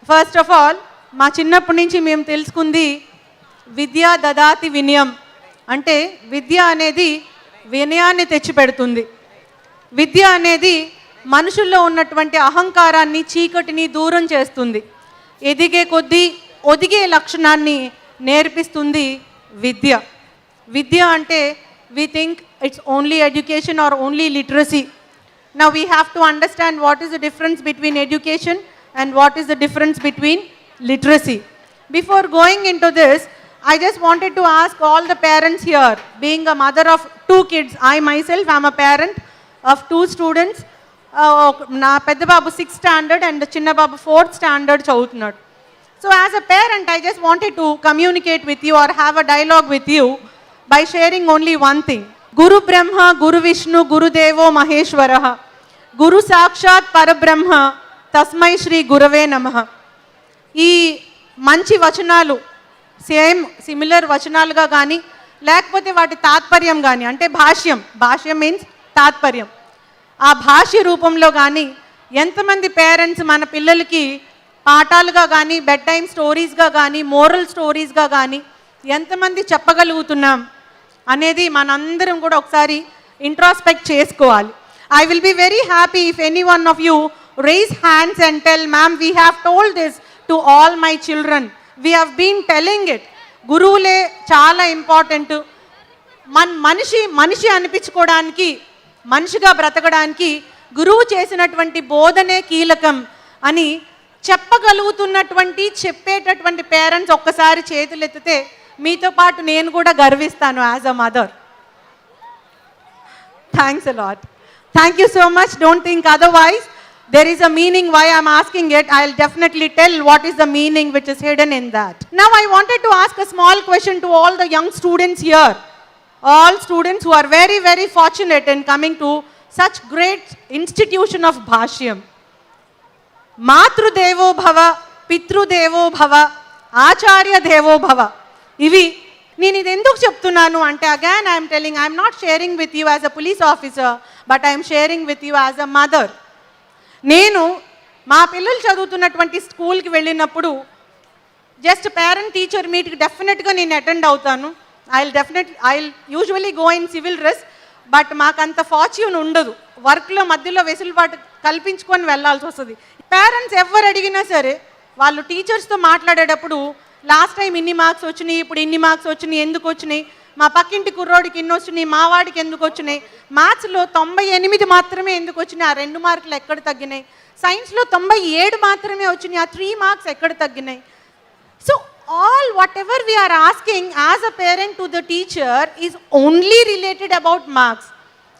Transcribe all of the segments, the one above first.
First of all మా చిన్నప్పటి నుంచి మేము తెలుసుకుంది విద్య దదాతి వినయం అంటే విద్య అనేది వినయాన్ని తెచ్చిపెడుతుంది. విద్య అనేది మనుషుల్లో ఉన్నటువంటి అహంకారాన్ని చీకటిని దూరం చేస్తుంది. ఎదిగే కొద్దీ ఒదిగే లక్షణాన్ని నేర్పిస్తుంది విద్య. విద్య అంటే we think it's only education or only literacy. Now we have to understand what is the difference between education and what is the difference between literacy. Before going into this, I just wanted to ask all the parents here, being a mother of 2 kids, I myself am a parent of 2 students. Na pedda babu 6th standard and chinna babu 4th standard chavutunnadu. So as a parent, I just wanted to communicate with you or have a dialogue with you by sharing only one thing. Guru Brahma, Guru Vishnu, Guru Devo Maheshwaraha. Guru Sakshat Parabrahma, Tasmai Shri Gurave Namaha. ఈ మంచి వచనాలు similar వచనాలుగా కానీ లేకపోతే వాటి తాత్పర్యం కానీ అంటే భాష్యం means తాత్పర్యం ఆ భాష్య రూపంలో కానీ ఎంతమంది పేరెంట్స్ మన పిల్లలకి పాఠాలుగా కానీ బెడ్ టైమ్ స్టోరీస్గా కానీ మోరల్ స్టోరీస్గా కానీ ఎంతమంది చెప్పగలుగుతున్నాం అనేది మనందరం కూడా ఒకసారి ఇంట్రాస్పెక్ట్ చేసుకోవాలి. I will be very happy if any one of you raise hands and tell ma'am we have told this to all my children, we have been telling it. గురువులే చాలా ఇంపార్టెంట్. మనిషి అనిపించుకోవడానికి మనిషిగా బ్రతకడానికి గురువు చేసినటువంటి బోధనే కీలకం అని చెప్పేటటువంటి పేరెంట్స్ ఒక్కసారి చేతులు ఎత్తితే మీతో పాటు నేను కూడా గర్విస్తాను as a mother. Thanks a lot. Thank you so much. Don't think otherwise. There is a meaning why I am asking it. I will definitely tell what is the meaning which is hidden in that. Now I wanted to ask a small question to all the young students here. All students who are very, very fortunate in coming to such great institution of Bhashyam. Matrudevo Bhava, Pitrudevo Bhava, Acharya Devo Bhava. ఇవి నేను ఇది ఎందుకు చెప్తున్నాను అంటే again I'm telling I'm not sharing with you as a police officer but I'm sharing with you as a mother. నేను మా పిల్లలు చదువుతున్నటువంటి స్కూల్కి వెళ్ళినప్పుడు జస్ట్ పేరెంట్ టీచర్ మీట్కి డెఫినెట్గా నేను అటెండ్ అవుతాను. I will usually go in civil dress. But మాకంత ఫార్చ్యూన్ ఉండదు. వర్క్లో మధ్యలో వెసులుబాటు కల్పించుకొని వెళ్ళాల్సి వస్తుంది. పేరెంట్స్ ఎవరు అడిగినా సరే వాళ్ళు టీచర్స్తో మాట్లాడేటప్పుడు లాస్ట్ టైం ఇన్ని మార్క్స్ వచ్చినాయి, ఇప్పుడు ఇన్ని మార్క్స్ వచ్చినాయి, ఎందుకు వచ్చినాయి, మా పక్కింటి కుర్రోడికి ఇన్ని వచ్చినాయి, మా వాడికి ఎందుకు వచ్చినాయి, మ్యాథ్స్లో 98 మాత్రమే ఎందుకు వచ్చినాయి, ఆ 2 మార్కులు ఎక్కడ తగ్గినాయి, సైన్స్లో 97 మాత్రమే వచ్చినాయి, ఆ 3 మార్క్స్ ఎక్కడ తగ్గినాయి. So all whatever we are asking as a parent to the teacher is only related about marks.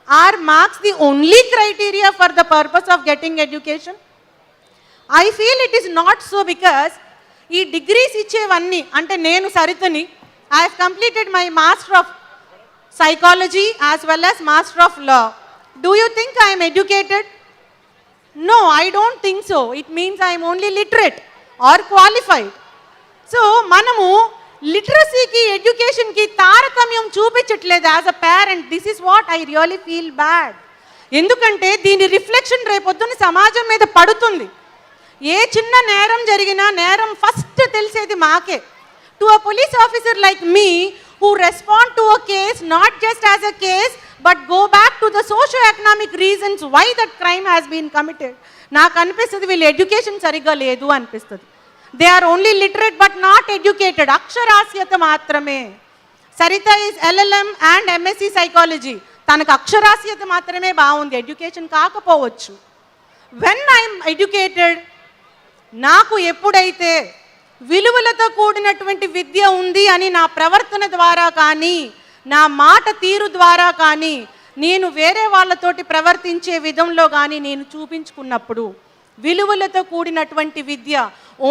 Are marks the only criteria for the purpose of getting education? I feel it is not so because ఈ degrees ఇచ్చేవన్నీ అంటే నేను సరితని I have completed my master of psychology as well as master of law. Do you think I'm educated? No, I don't think so. It means I'm only literate or qualified. So మనము లిటరసీకి ఎడ్యుకేషన్కి తారతమ్యం చూపించట్లేదు as a parent. This is what I really feel bad. ఎందుకంటే దీని reflection రేపొద్దున సమాజం మీద పడుతుంది. ఏ చిన్న నేరం జరిగినా నేరం ఫస్ట్ తెలిసేది మాకే. To a police officer like me who respond to a case not just as a case but go back to the socio economic reasons why that crime has been committed. నాకు అనిపిస్తుంది వీళ్ళ education సరిగ్గా లేదు అనిపిస్తుంది. They are only literate but not educated. అక్షరాస్యత మాత్రమే. Sarita is LLM and MSc psychology. తనకు అక్షరాస్యత మాత్రమే బాగుంది, ఎడ్యుకేషన్ కాకపోవచ్చు. వెన్ ఐఎమ్ ఎడ్యుకేటెడ్, నాకు ఎప్పుడైతే విలువలతో కూడినటువంటి విద్య ఉంది అని నా ప్రవర్తన ద్వారా కానీ నా మాట తీరు ద్వారా కానీ నేను వేరే వాళ్ళతోటి ప్రవర్తించే విధంలో కానీ నేను చూపించుకున్నప్పుడు విలువలతో కూడినటువంటి విద్య,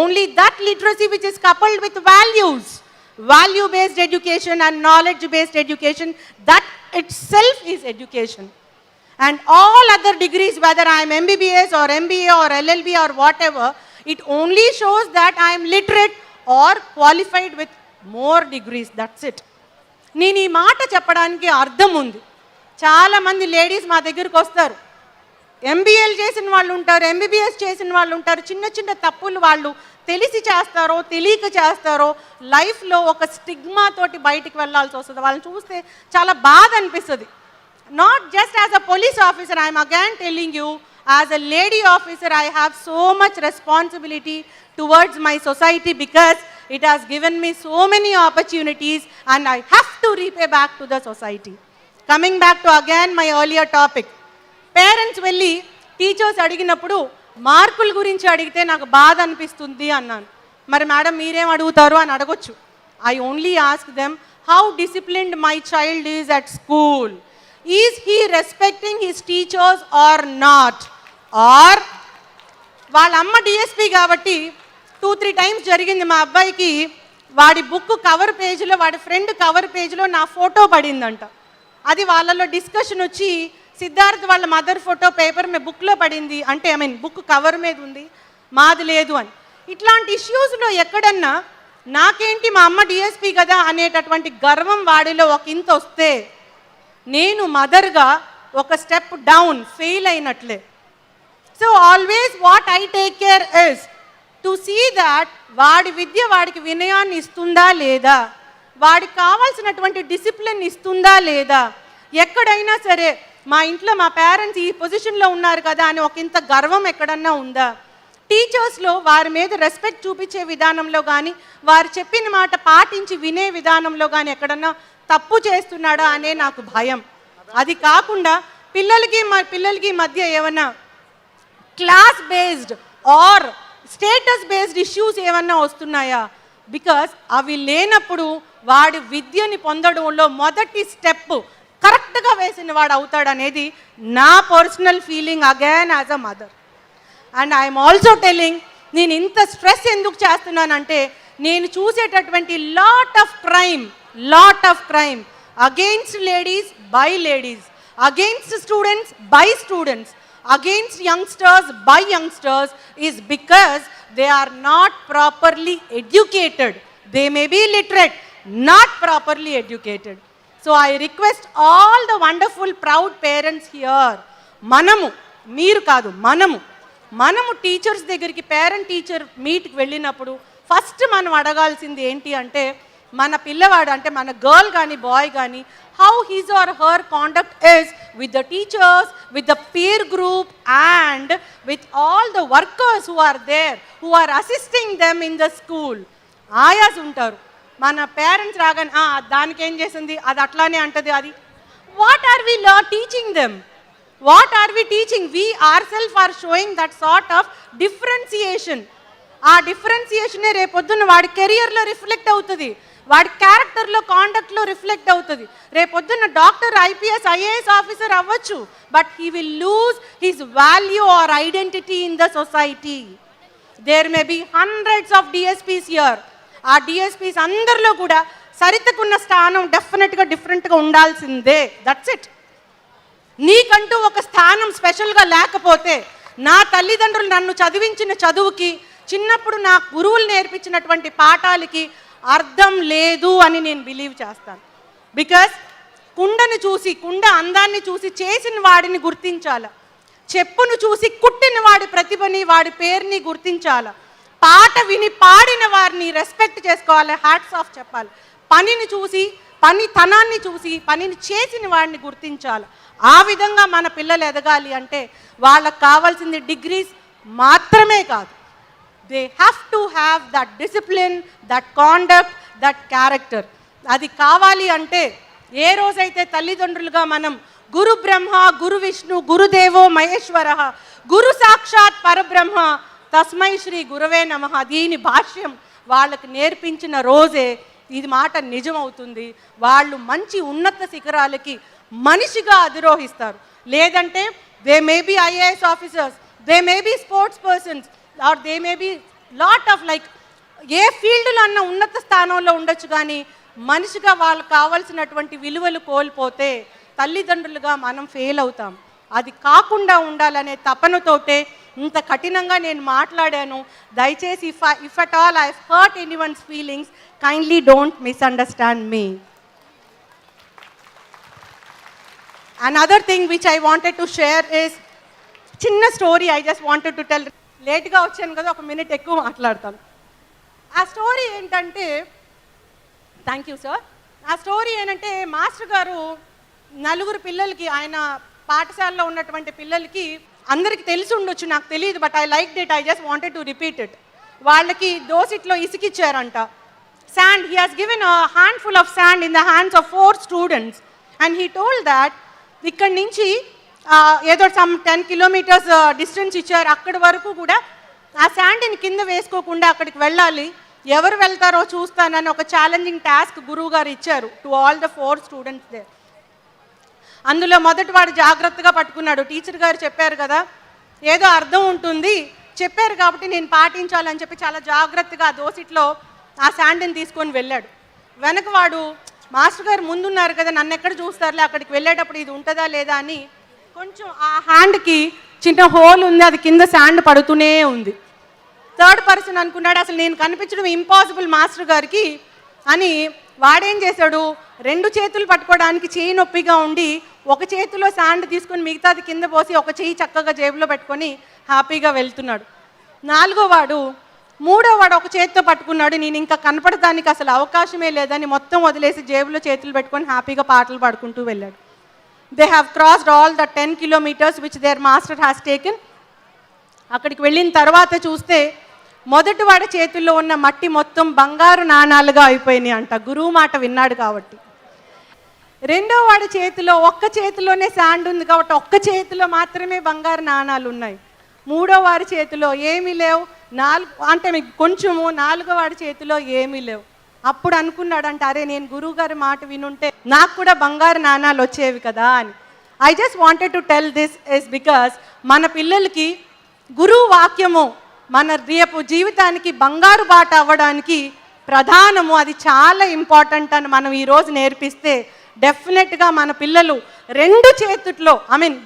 only that literacy which is coupled with values, value based education and knowledge based education, that itself is education. And all other degrees, whether I am MBBS or MBA or LLB or whatever, it only shows that I am literate or qualified with more degrees. That's it. నేను ఈ మాట చెప్పడానికి అర్థం ఉంది. చాలామంది ladies మా దగ్గరికి వస్తారు, ఎంబీఏలు చేసిన వాళ్ళు ఉంటారు, ఎంబీబీఎస్ చేసిన వాళ్ళు ఉంటారు. చిన్న చిన్న తప్పులు వాళ్ళు తెలిసి చేస్తారో తెలియక చేస్తారో లైఫ్లో ఒక స్టిగ్మా తోటి బయటికి వెళ్ళాల్సి వస్తుంది. వాళ్ళని చూస్తే చాలా బాధ అనిపిస్తుంది. Not just as a police officer, I'm again telling you, as a lady officer I have so much responsibility towards my society because it has given me so many opportunities and I have to repay back to the society. Coming back to again my earlier topic, parents వెళ్ళి teachers అడిగినప్పుడు మార్కుల గురించి అడిగితే నాకు బాధ అనిపిస్తుంది అన్నాను. మరి మేడం మీరేం అడుగుతారు అని అడగొచ్చు. I only ask them how disciplined my child is at school. Is he respecting his teachers or not? Or వాళ్ళ అమ్మ డిఎస్పీ కాబట్టి 2-3 టైమ్స్ జరిగింది మా అబ్బాయికి వాడి బుక్ కవర్ పేజ్లో వాడి ఫ్రెండ్ కవర్ పేజ్లో నా ఫోటో పడిందంట. అది వాళ్ళలో డిస్కషన్ వచ్చి సిద్ధార్థ్ వాళ్ళ మదర్ ఫోటో పేపర్ మీద బుక్లో పడింది అంటే బుక్ కవర్ మీద ఉంది మాది లేదు అని. ఇట్లాంటి ఇష్యూస్లో ఎక్కడన్నా నాకేంటి మా అమ్మ డిఎస్పీ కదా అనేటటువంటి గర్వం వాడిలో ఒక ఇంత వస్తే నేను మదర్గా ఒక స్టెప్ డౌన్ ఫెయిల్ అయినట్లే. So always what I take care is to see that వాడి విద్య వాడికి వినయాన్ని ఇస్తుందా లేదా, వాడికి కావాల్సినటువంటి డిసిప్లిన్ ఇస్తుందా లేదా. ఎక్కడైనా సరే మా ఇంట్లో మా పేరెంట్స్ ఈ పొజిషన్లో ఉన్నారు కదా అని ఒక ఇంత గర్వం ఎక్కడన్నా ఉందా. టీచర్స్లో వారి మీద రెస్పెక్ట్ చూపించే విధానంలో కానీ వారు చెప్పిన మాట పాటించి వినే విధానంలో కానీ ఎక్కడన్నా తప్పు చేస్తున్నాడా అనే నాకు భయం. అది కాకుండా పిల్లలకి మధ్య ఏమన్నా class based or status based issues ఏమన్నా వస్తున్నాయా. బికాస్ అవి లేనప్పుడు వాడి విద్యని పొందడంలో మొదటి స్టెప్ కరెక్ట్గా వేసిన వాడు అవుతాడనేది నా personal feeling again as a mother. And I'm also telling, నేను ఇంత స్ట్రెస్ ఎందుకు చేస్తున్నానంటే నేను చూసేటటువంటి lot of crime against ladies by ladies, against students by students, against youngsters by youngsters is because they are not properly educated. They may be literate, not properly educated. So I request all the wonderful proud parents here, మీరు కాదు మనము teachers దగ్గరికి parent teacher మీట్కి వెళ్ళినప్పుడు first మనం అడగాల్సింది ఏంటి అంటే మన పిల్లవాడు అంటే మన గర్ల్ కానీ బాయ్ కానీ how his or her conduct is with the teachers, with the peer group and with all the workers who are there, who are assisting them in the school. Ayas ఉంటారు, మన parents రాగానే దానికి ఏం చేసింది అది అట్లానే అంటది అది. What are we teaching them? What are we teaching? We ourselves are showing that sort of differentiation. ఆ డిఫరెన్సియేషనే రేపొద్దున వాడి కెరియర్లో రిఫ్లెక్ట్ అవుతుంది, వాడి క్యారెక్టర్లో కాండక్ట్లో రిఫ్లెక్ట్ అవుతుంది. రేపొద్దున్న డాక్టర్ ఐపీఎస్ ఐఏఎస్ ఆఫీసర్ అవ్వచ్చు, but he will lose his value or identity in the society. There may be hundreds of DSPs here. ఆ డిఎస్పీస్ అందరిలో కూడా సరితకున్న స్థానం డెఫినెట్గా డిఫరెంట్గా ఉండాల్సిందే. That's it. నీకంటూ ఒక స్థానం స్పెషల్గా లేకపోతే నా తల్లిదండ్రులు నన్ను చదివించిన చదువుకి చిన్నప్పుడు నా గురువులు నేర్పించినటువంటి పాఠాలకి అర్థం లేదు అని నేను బిలీవ్ చేస్తాను. బికాస్ కుండ అందాన్ని చూసి చేసిన వాడిని గుర్తించాల, చెప్పును చూసి కుట్టిన వాడి ప్రతిభని వాడి పేరుని గుర్తించాల, పాట విని పాడిన వారిని రెస్పెక్ట్ చేసుకోవాలి, హ్యాట్స్ ఆఫ్ చెప్పాలి. పనితనాన్ని చూసి పనిని చేసిన వాడిని గుర్తించాలి. ఆ విధంగా మన పిల్లలు ఎదగాలి అంటే వాళ్ళకు కావాల్సింది డిగ్రీస్ మాత్రమే కాదు. They have to have that discipline, that conduct, that character. అది కావాలి అంటే ఏ రోజైతే తల్లిదండ్రులుగా మనం గురు బ్రహ్మ గురు విష్ణు గురుదేవో మహేశ్వర గురు సాక్షాత్ పరబ్రహ్మ తస్మై శ్రీ గురవే నమః దీని భాష్యం వాళ్ళకి నేర్పించిన రోజే ఇది మాట నిజమవుతుంది. వాళ్ళు మంచి ఉన్నత శిఖరాలకి మనిషిగా అధిరోహిస్తారు. లేదంటే they may be IAS officers, they may be sports persons or they may be lot of like ఏ ఫీల్డ్లో అన్న ఉన్నత స్థానంలో ఉండొచ్చు, కానీ మనిషిగా వాళ్ళకి కావాల్సినటువంటి విలువలు కోల్పోతే తల్లిదండ్రులుగా మనం ఫెయిల్ అవుతాం. అది కాకుండా ఉండాలనే తపనతోటే ఇంత కఠినంగా నేను మాట్లాడాను. దయచేసి if at all I hurt anyone's feelings, kindly don't misunderstand me. Another thing which I wanted to share is చిన్న story I just wanted to tell. లేట్గా వచ్చాను కదా, ఒక మినిట్ ఎక్కువ మాట్లాడతాను. ఆ స్టోరీ ఏంటంటే, థ్యాంక్ యూ సార్. ఆ స్టోరీ ఏంటంటే, మాస్టర్ గారు నలుగురు పిల్లలకి, ఆయన పాఠశాలలో ఉన్నటువంటి పిల్లలకి, అందరికీ తెలిసి ఉండొచ్చు, నాకు తెలియదు, but I like it, I just wanted to repeat it. వాళ్ళకి దోసిట్లో ఇసుకిచ్చారంట. Sand, he has given a handful of sand in the hands of 4 students and he told that ఇక్కడి నుంచి ఏదో సమ్ 10 కిలోమీటర్స్ డిస్టెన్స్ ఇచ్చారు, అక్కడి వరకు కూడా ఆ శాండ్ని కింద వేసుకోకుండా అక్కడికి వెళ్ళాలి, ఎవరు వెళ్తారో చూస్తానని ఒక ఛాలెంజింగ్ టాస్క్ గురువు గారు ఇచ్చారు to all the 4 students they. అందులో మొదటి వాడు జాగ్రత్తగా పట్టుకున్నాడు. టీచర్ గారు చెప్పారు కదా, ఏదో అర్థం ఉంటుంది, చెప్పారు కాబట్టి నేను పాటించాలని చెప్పి చాలా జాగ్రత్తగా దోసిట్లో ఆ శాండ్ని తీసుకొని వెళ్ళాడు. వెనక వాడు, మాస్టర్ గారు ముందున్నారు కదా, నన్ను ఎక్కడ చూస్తారులే, అక్కడికి వెళ్ళేటప్పుడు ఇది ఉంటుందా లేదా అని కొంచెం ఆ హ్యాండ్కి చిన్న హోల్ ఉంది, అది కింద శాండ్ పడుతూనే ఉంది. థర్డ్ పర్సన్ అనుకున్నాడు, అసలు నేను కనిపించడం ఇంపాసిబుల్ మాస్టర్ గారికి అని. వాడేం చేశాడు, 2 చేతులు పట్టుకోవడానికి చేయి నొప్పిగా ఉండి ఒక చేతిలో శాండ్ తీసుకొని మిగతాది కింద పోసి ఒక చేయి చక్కగా జేబులో పెట్టుకొని హ్యాపీగా వెళ్తున్నాడు. 4వ వాడు, 3వ వాడు ఒక చేతితో పట్టుకున్నాడు, నేను ఇంకా కనపడటానికి అసలు అవకాశమే లేదని మొత్తం వదిలేసి జేబులో చేతులు పెట్టుకొని హ్యాపీగా పాటలు పాడుకుంటూ వెళ్ళాడు. They have crossed all the 10 kilometers which there master has taken. అక్కడికి వెళ్ళిన తర్వాత చూస్తే మొదటి వాడి చేతుల్లో ఉన్న మట్టి మొత్తం బంగారు నాణాలుగా అయిపోయినాయి అంట, గురువు మాట విన్నాడు కాబట్టి. 2వ వాడి చేతిలో ఒక్క చేతిలోనే శాండ్ ఉంది కాబట్టి ఒక్క చేతిలో మాత్రమే బంగారు నాణాలు ఉన్నాయి. 3వ వాడి చేతిలో ఏమీ లేవు, 4 అంటే మీకు కొంచెము, 4వ వాడి చేతిలో ఏమీ లేవు. అప్పుడు అనుకున్నాడంట, అరే నేను గురువు గారి మాట వినుంటే నాకు కూడా బంగారు నాణాలు వచ్చేవి కదా అని. I just wanted to tell this is because మన పిల్లలకి గురువు వాక్యము మన రేపు జీవితానికి బంగారు బాట అవ్వడానికి ప్రధానము, అది చాలా ఇంపార్టెంట్ అని మనం ఈరోజు నేర్పిస్తే డెఫినెట్గా మన పిల్లలు 2 చేతుల్లో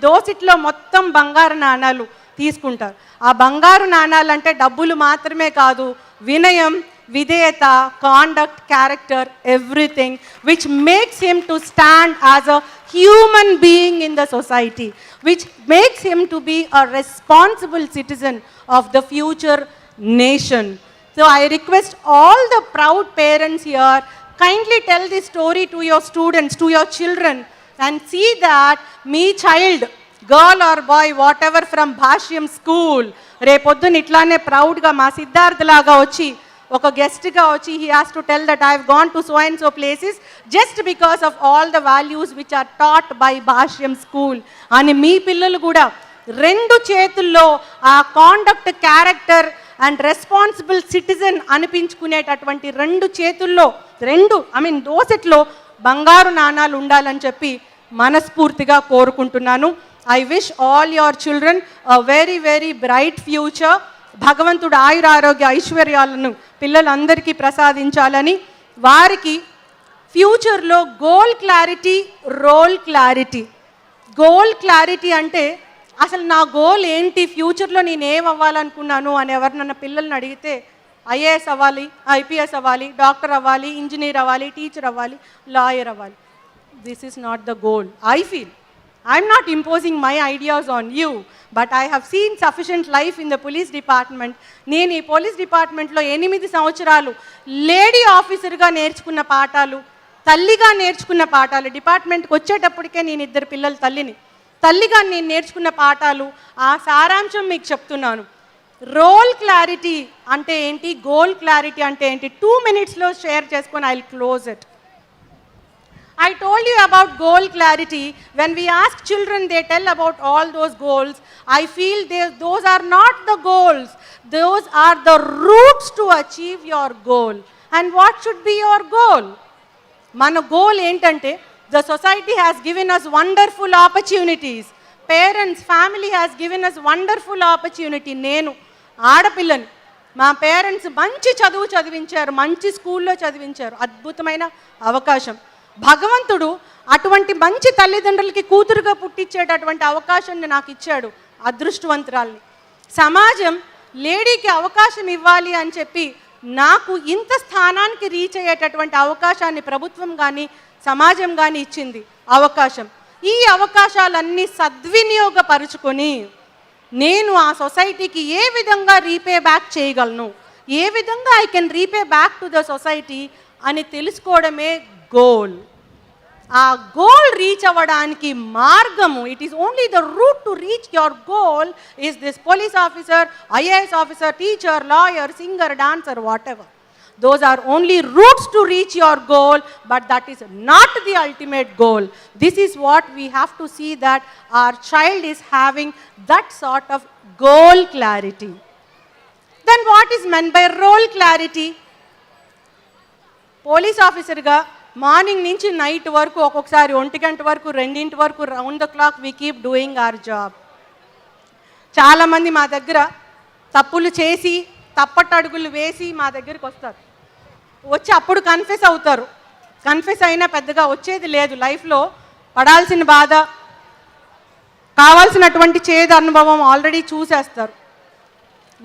దోసిట్లో మొత్తం బంగారు నాణాలు తీసుకుంటారు. ఆ బంగారు నాణాలు అంటే డబ్బులు మాత్రమే కాదు, వినయం, విధేయత, conduct, character, everything which makes him to stand as a human being in the society, which makes him to be a responsible citizen of the future nation. So I request all the proud parents here, kindly tell this story to your students, to your children, and see that me child, girl or boy, whatever, from Bhashyam school, రేపొద్దున ఇట్లానే ప్రౌడ్గా మా సిద్ధార్థ్ లాగా వచ్చి ఒక గెస్ట్గా వచ్చి he has to tell that I have gone to so and so places just because of all the values which are taught by Bhashyam school అని మీ పిల్లలు కూడా 2 చేతుల్లో ఆ conduct, character and responsible citizen అనిపించుకునేటటువంటి 2 చేతుల్లో దోసెట్లో బంగారు నాణాలు ఉండాలని చెప్పి మనస్ఫూర్తిగా కోరుకుంటున్నాను. I wish all your children a very very bright future. భగవంతుడు ఆయురారోగ్య ఐశ్వర్యాలను పిల్లలందరికీ ప్రసాదించాలని, వారికి ఫ్యూచర్లో goal clarity, role clarity. Goal clarity అంటే అసలు నా గోల్ ఏంటి, ఫ్యూచర్లో నేను ఏం అవ్వాలనుకున్నాను అని ఎవరినన్నా పిల్లల్ని అడిగితే ఐఏఎస్ అవ్వాలి, ఐపీఎస్ అవ్వాలి, డాక్టర్ అవ్వాలి, ఇంజనీర్ అవ్వాలి, టీచర్ అవ్వాలి, లాయర్ అవ్వాలి. This is not the goal. I feel I'm not imposing my ideas on you, but I have seen sufficient life in the police department. నేను ఈ పోలీస్ డిపార్ట్మెంట్లో 8 సంవత్సరాలు లేడీ ఆఫీసర్గా నేర్చుకున్న పాఠాలు, తల్లిగా నేర్చుకున్న పాఠాలు, డిపార్ట్మెంట్కి వచ్చేటప్పటికే నేను 2 పిల్లల తల్లిగా నేను నేర్చుకున్న పాఠాలు, ఆ సారాంశం మీకు చెప్తున్నాను. రోల్ క్లారిటీ అంటే ఏంటి, గోల్ క్లారిటీ అంటే ఏంటి, 2 minutesలో షేర్ చేసుకొని I will close it. I told you about goal clarity. When we ask children, they tell about all those goals. I feel those are not the goals. Those are the routes to achieve your goal. And what should be your goal? Mana goal entante, the society has given us wonderful opportunities. Parents, family has given us wonderful opportunity. Nenu ఆడపిల్లని మా parents మంచి చదువు చదివించారు, మంచి స్కూల్లో చదివించారు, అద్భుతమైన అవకాశం. భగవంతుడు అటువంటి మంచి తల్లిదండ్రులకి కూతురుగా పుట్టించేటటువంటి అవకాశాన్ని నాకు ఇచ్చాడు, అదృష్టవంతురాల్ని. సమాజం లేడీకి అవకాశం ఇవ్వాలి అని చెప్పి నాకు ఇంత స్థానానికి రీచ్ అయ్యేటటువంటి అవకాశాన్ని ప్రభుత్వం కానీ సమాజం కానీ ఇచ్చింది అవకాశం. ఈ అవకాశాలన్నీ సద్వినియోగపరుచుకొని నేను ఆ సొసైటీకి ఏ విధంగా రీపే బ్యాక్ చేయగలను, ఏ విధంగా I can repay back to the society అని తెలుసుకోవడమే గోల్. ఆ గోల్ రీచ్ అవ్వడానికి మార్గము, it is only the route to reach your goal is this police officer, IAS officer, teacher, lawyer, singer, dancer, what ever. Those are only routes to reach your goal, but that is not the ultimate goal. This is what we have to see, that our child is having that sort of goal clarity. Then what is meant by role clarity? Police ఆఫీసర్గా morning నుంచి night వరకు, ఒక్కొక్కసారి 1 గంట వరకు, 2 గంటల వరకు, round the clock we keep doing our job. చాలామంది మా దగ్గర తప్పులు చేసి తప్పటడుగులు వేసి మా దగ్గరికి వస్తారు. వచ్చి అప్పుడు కన్ఫెస్ అవుతారు. కన్ఫెస్ అయినా పెద్దగా వచ్చేది లేదు. లైఫ్లో పడాల్సిన బాధ, కావాల్సినటువంటి చేదు అనుభవం ఆల్రెడీ చూసేస్తారు.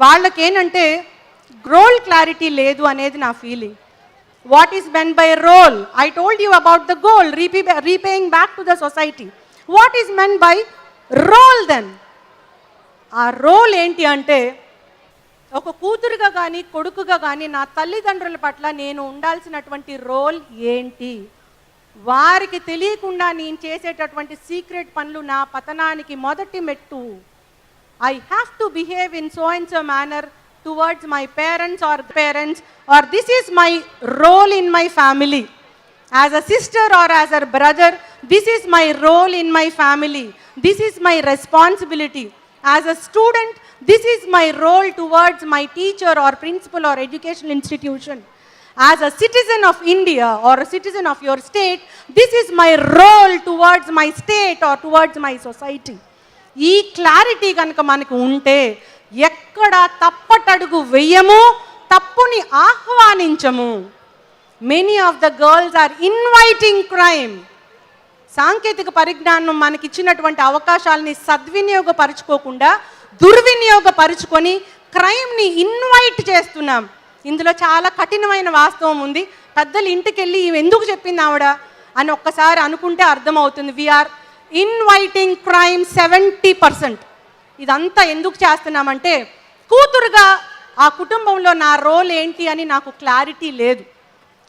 వాళ్ళకేంటంటే రోల్ క్లారిటీ లేదు అనేది నా feeling. What is mean by role? I told you about the goal, repaying back to the society. What is mean by role then? ఆ రోల్ ఏంటి అంటే, ఒక కూతురుగా కానీ కొడుకుగా కానీ నా తల్లిదండ్రుల పట్ల నేను ఉండాల్సినటువంటి రోల్ ఏంటి? వారికి తెలియకుండా నేను చేసేటటువంటి సీక్రెట్ పనులు నా పతనానికి మొదటి మెట్టు. I have to behave in so and so manner towards my parents or this is my role in my family. As a sister or as a brother, this is my role in my family. This is my responsibility. As a student, this is my role towards my teacher or principal or educational institution. As a citizen of India or a citizen of your state, this is my role towards my state or towards my society. ఈ clarity కనుక మనకు ఉంటే ఎక్కడ తప్పటడుగు వెయ్యము, తప్పుని ఆహ్వానించము. Many of the girls are inviting crime. సాంకేతిక పరిజ్ఞానం మనకిచ్చినటువంటి అవకాశాలని సద్వినియోగపరుచుకోకుండా దుర్వినియోగపరుచుకొని క్రైమ్ని ఇన్వైట్ చేస్తున్నాం. ఇందులో చాలా కఠినమైన వాస్తవం ఉంది. పెద్దలు ఇంటికి వెళ్ళి ఎందుకు చెప్పింది ఆవిడ అని ఒక్కసారి అనుకుంటే అర్థమవుతుంది. We are inviting crime 70%. ఇదంతా ఎందుకు చేస్తున్నామంటే, కూతురుగా ఆ కుటుంబంలో నా రోల్ ఏంటి అని నాకు క్లారిటీ లేదు.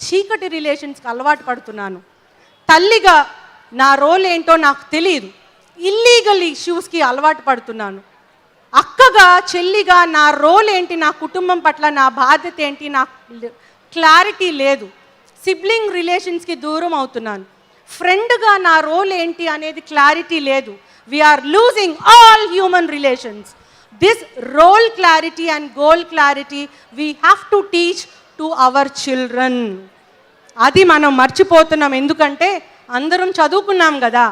చీకటి రిలేషన్స్కి అలవాటు పడుతున్నాను. తల్లిగా నా రోల్ ఏంటో నాకు తెలియదు. ఇల్లీగల్ ఇష్యూస్కి అలవాటు పడుతున్నాను. అక్కగా చెల్లిగా నా రోల్ ఏంటి, నా కుటుంబం పట్ల నా బాధ్యత ఏంటి నాకు క్లారిటీ లేదు. సిబ్లింగ్ రిలేషన్స్కి దూరం అవుతున్నాను. ఫ్రెండ్గా నా రోల్ ఏంటి అనేది క్లారిటీ లేదు. We are losing all human relations. This role clarity and goal clarity we have to teach to our children. అది మనం మర్చిపోతున్నాం. ఎందుకంటే అందరం చదువుకున్నాం కదా.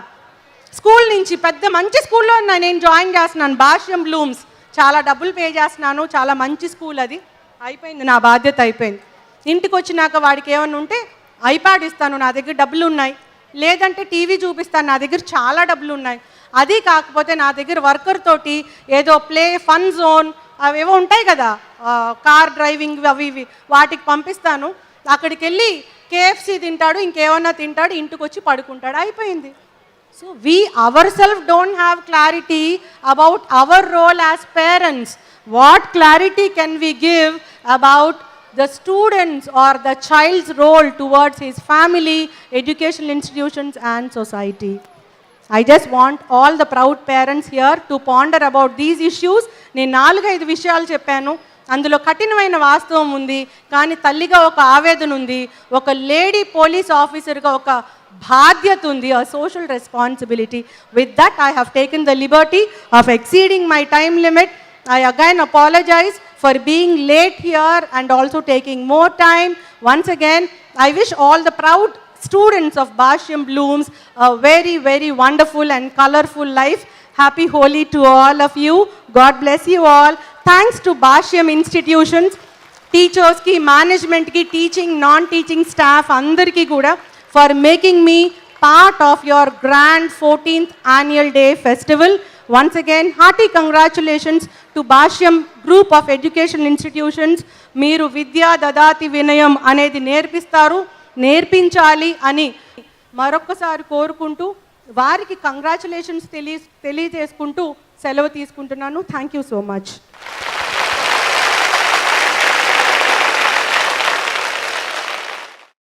స్కూల్ నుంచి పెద్ద మంచి స్కూల్లో నేను జాయిన్ చేస్తున్నాను, భాష్యం బ్లూమ్స్. చాలా డబ్బులు పే చేస్తున్నాను, చాలా మంచి స్కూల్ అది. అయిపోయింది, నా బాధ్యత అయిపోయింది. ఇంటికి వచ్చినాక వాడికి ఏమన్నా ఉంటే ఐప్యాడ్ ఇస్తాను, నా దగ్గర డబ్బులు ఉన్నాయి. లేదంటే టీవీ చూపిస్తాను, నా దగ్గర చాలా డబ్బులు ఉన్నాయి. అది కాకపోతే నా దగ్గర వర్కర్ తోటి ఏదో ప్లే ఫన్ జోన్ అవేవో ఉంటాయి కదా, కార్ డ్రైవింగ్ అవి ఇవి, వాటికి పంపిస్తాను. అక్కడికి వెళ్ళి KFC తింటాడు, ఇంకేమన్నా తింటాడు, ఇంటికి వచ్చి పడుకుంటాడు, అయిపోయింది. So we ourselves don't have clarity about our role as parents. What clarity can we give about the students or the child's role towards his family, educational institutions and society? I just want all the proud parents here to ponder about these issues. నేను 4-5 విషయాలు చెప్పాను. అందులో కఠినమైన వాస్తవం ఉంది, కానీ తల్లిగా ఒక ఆవేదన ఉంది, ఒక లేడీ పోలీస్ ఆఫీసర్గా ఒక బాధ్యత ఉంది, a social responsibility. With that, I have taken the liberty of exceeding my time limit. I again apologize for being late here and also taking more time. Once again, I wish all the proud students of Bhashyam Blooms a very, very wonderful and colorful life. Happy Holi to all of you. God bless you all. Thanks to Bhashyam institutions, teachers ki, management ki, teaching, non-teaching staff, andarki kuda, for making me part of your grand 14th annual day festival. Once again, hearty congratulations to Bhashyam group of educational institutions. Meeru Vidya Dadati Vinayam anedi nerpistaru, నేర్పించాలి అని మరొక్కసారి కోరుకుంటూ వారికి congratulations తెలియజేసుకుంటూ సెలవు తీసుకుంటున్నాను. Thank you so much.